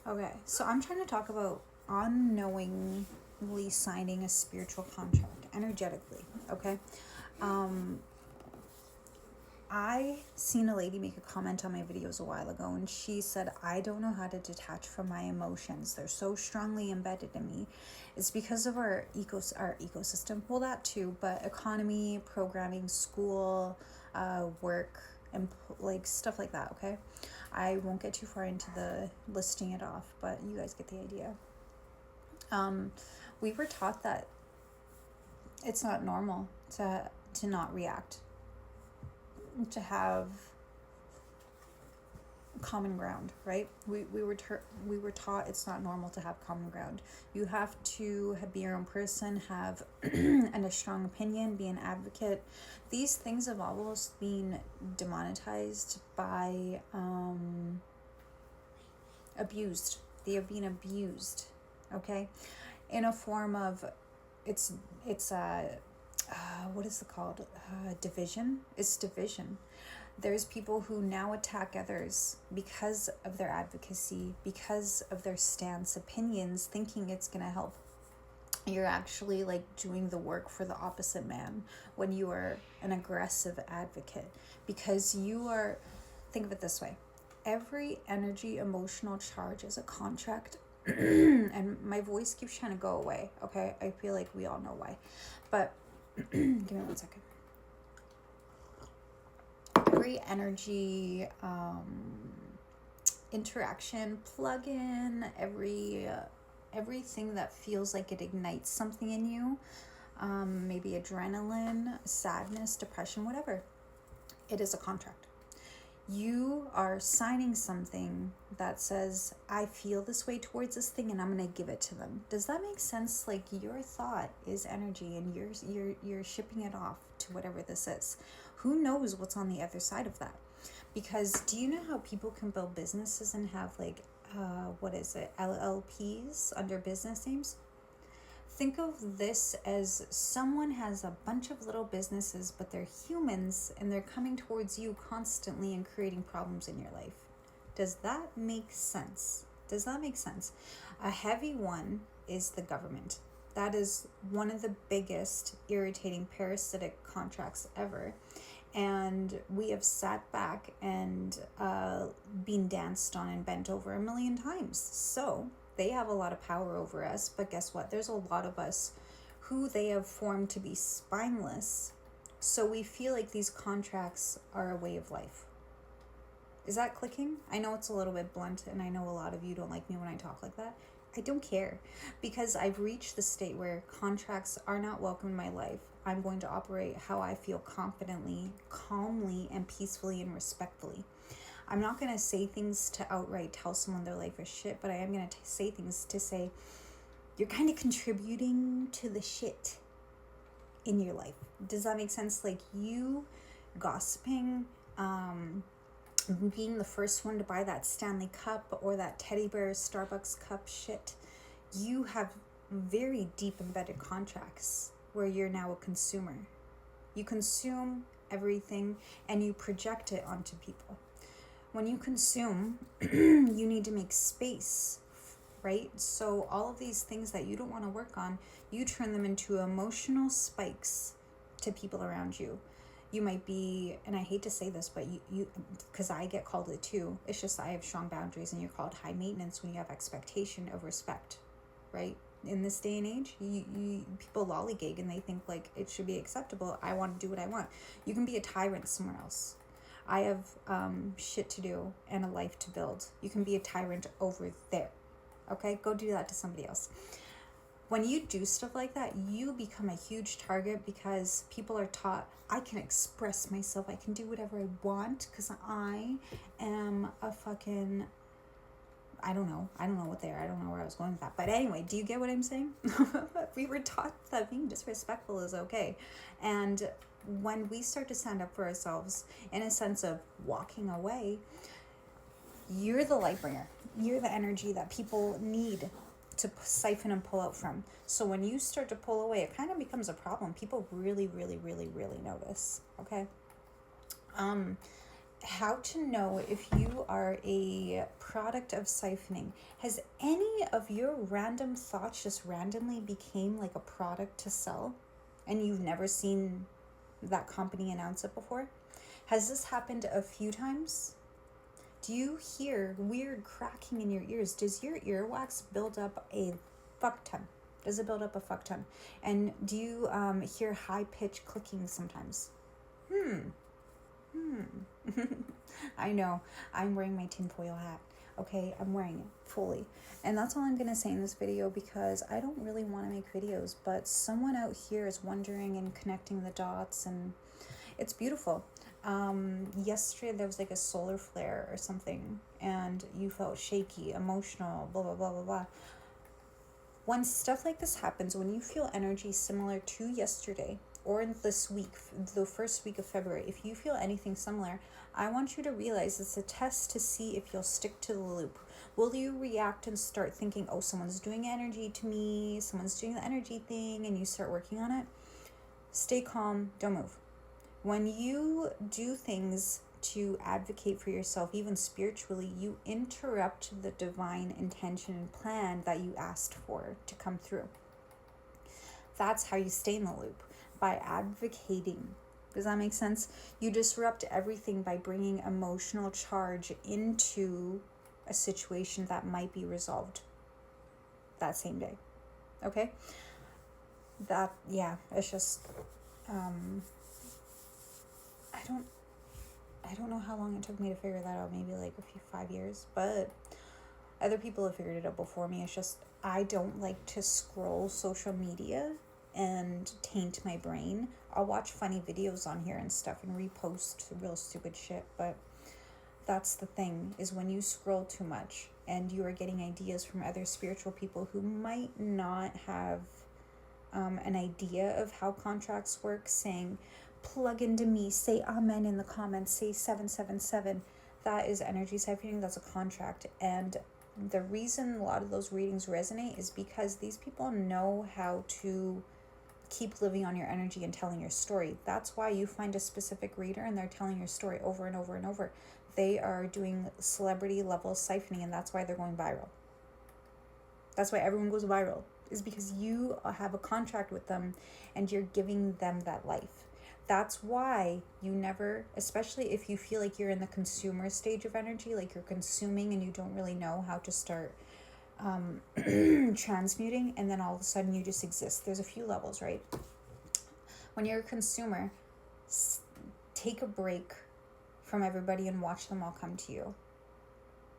Okay, so I'm trying to talk about unknowingly signing a spiritual contract energetically. Okay, um, I seen a lady make a comment on my videos a while ago, and she said, I don't know how to detach from my emotions. They're so strongly embedded in me. It's because of our ecosystem. Well, that too, but economy, programming, school, work, and like stuff like that. Okay, I won't get too far into the listing it off, but you guys get the idea. Um, we were taught that it's not normal to not react, to have common ground, right? We were taught it's not normal to have common ground. You have to be your own person, have and a strong opinion, be an advocate. These things have almost been demonetized by abused. They have been abused, okay, in a form of it's it's what is it called? Division. It's division. There's people who now attack others because of their advocacy, because of their stance, opinions, thinking it's going to help. You're actually like doing the work for the opposite man when you are an aggressive advocate, because you are, think of it this way, every energy emotional charge is a contract. And my voice keeps trying to go away, okay? I feel like we all know why, but give me 1 second. Every energy interaction, plug in, everything that feels like it ignites something in you, maybe adrenaline, sadness, depression, whatever, it is a contract. You are signing something that says, I feel this way towards this thing and I'm going to give it to them. Does that make sense? Like, your thought is energy and you're shipping it off to whatever this is. Who knows what's on the other side of that? Because do you know how people can build businesses and have like what is it, LLPs under business names? Think of this as someone has a bunch of little businesses, but they're humans and they're coming towards you constantly and creating problems in your life. Does that make sense? Does that make sense? A heavy one is the government. That is one of the biggest irritating parasitic contracts ever. And we have sat back and been danced on and bent over a million times. So they have a lot of power over us, but guess what? There's a lot of us who they have formed to be spineless. So we feel like these contracts are a way of life. Is that clicking? I know it's a little bit blunt, and I know a lot of you don't like me when I talk like that. I don't care, because I've reached the state where contracts are not welcome in my life. I'm going to operate how I feel confidently, calmly, and peacefully and respectfully. I'm not going to say things to outright tell someone their life is shit, but I am going to say things to say, you're kind of contributing to the shit in your life. Does that make sense? Like, you gossiping, being the first one to buy that Stanley Cup or that teddy bear Starbucks cup shit, you have very deep embedded contracts where you're now a consumer. You consume everything and you project it onto people. When you consume, you need to make space, right? So all of these things that you don't want to work on, you turn them into emotional spikes to people around you. You might be, and I hate to say this, but you because I get called it too. It's just I have strong boundaries, and you're called high maintenance when you have expectation of respect, right? In this day and age, people lollygag and they think like it should be acceptable. I want to do what I want. You can be a tyrant somewhere else. I have shit to do and a life to build. You can be a tyrant over there. Okay, go do that to somebody else. When you do stuff like that, you become a huge target because people are taught, I can express myself, I can do whatever I want because I am a fucking, I don't know what they are. I don't know where I was going with that. But anyway, do you get what I'm saying? We were taught that being disrespectful is okay. And when we start to stand up for ourselves in a sense of walking away, you're the light bringer. You're the energy that people need to siphon and pull out from. So when you start to pull away, it kind of becomes a problem. People really, really, really, really notice. Okay. how to know if you are a product of siphoning. Has any of your random thoughts just randomly became like a product to sell and you've never seen that company announce it before? Has this happened a few times? Do you hear weird cracking in your ears? Does your earwax build up a fuck ton? Does it build up a fuck ton? And do you hear high pitched clicking sometimes? I know. I'm wearing my tinfoil hat. Okay, I'm wearing it fully. And that's all I'm going to say in this video, because I don't really want to make videos, but someone out here is wondering and connecting the dots, and it's beautiful. Yesterday there was like a solar flare or something, and you felt shaky, emotional, blah, blah, blah, blah, blah. When stuff like this happens, when you feel energy similar to yesterday, or in this week, the first week of February, if you feel anything similar, I want you to realize it's a test to see if you'll stick to the loop. Will you react and start thinking, oh, someone's doing energy to me, someone's doing the energy thing, and you start working on it? Stay calm, don't move. When you do things to advocate for yourself, even spiritually, you interrupt the divine intention and plan that you asked for to come through. That's how you stay in the loop, by advocating. Does that make sense? You disrupt everything by bringing emotional charge into a situation that might be resolved that same day. Okay? That, yeah, it's just, I don't know how long it took me to figure that out, maybe like 5 years, but other people have figured it out before me. It's just, I don't like to scroll social media and taint my brain. I'll watch funny videos on here and stuff and repost real stupid shit, but that's the thing, is when you scroll too much and you are getting ideas from other spiritual people who might not have an idea of how contracts work, saying, plug into me, say amen in the comments, say 777. That is energy siphoning. That's a contract. And the reason a lot of those readings resonate is because these people know how to keep living on your energy and telling your story. That's why you find a specific reader and they're telling your story over and over and over. They are doing celebrity level siphoning, and that's why they're going viral. That's why everyone goes viral, is because you have a contract with them and you're giving them that life. That's why you never, especially if you feel like you're in the consumer stage of energy, like you're consuming and you don't really know how to start transmuting, and then all of a sudden you just exist. There's a few levels, right? When you're a consumer, take a break from everybody and watch them all come to you.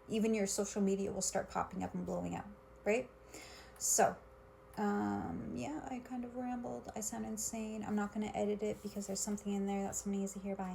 Even your social media will start popping up and blowing up, right? So yeah, I kind of rambled. I sound insane. I'm not going to edit it because there's something in there that somebody needs to hear. Bye.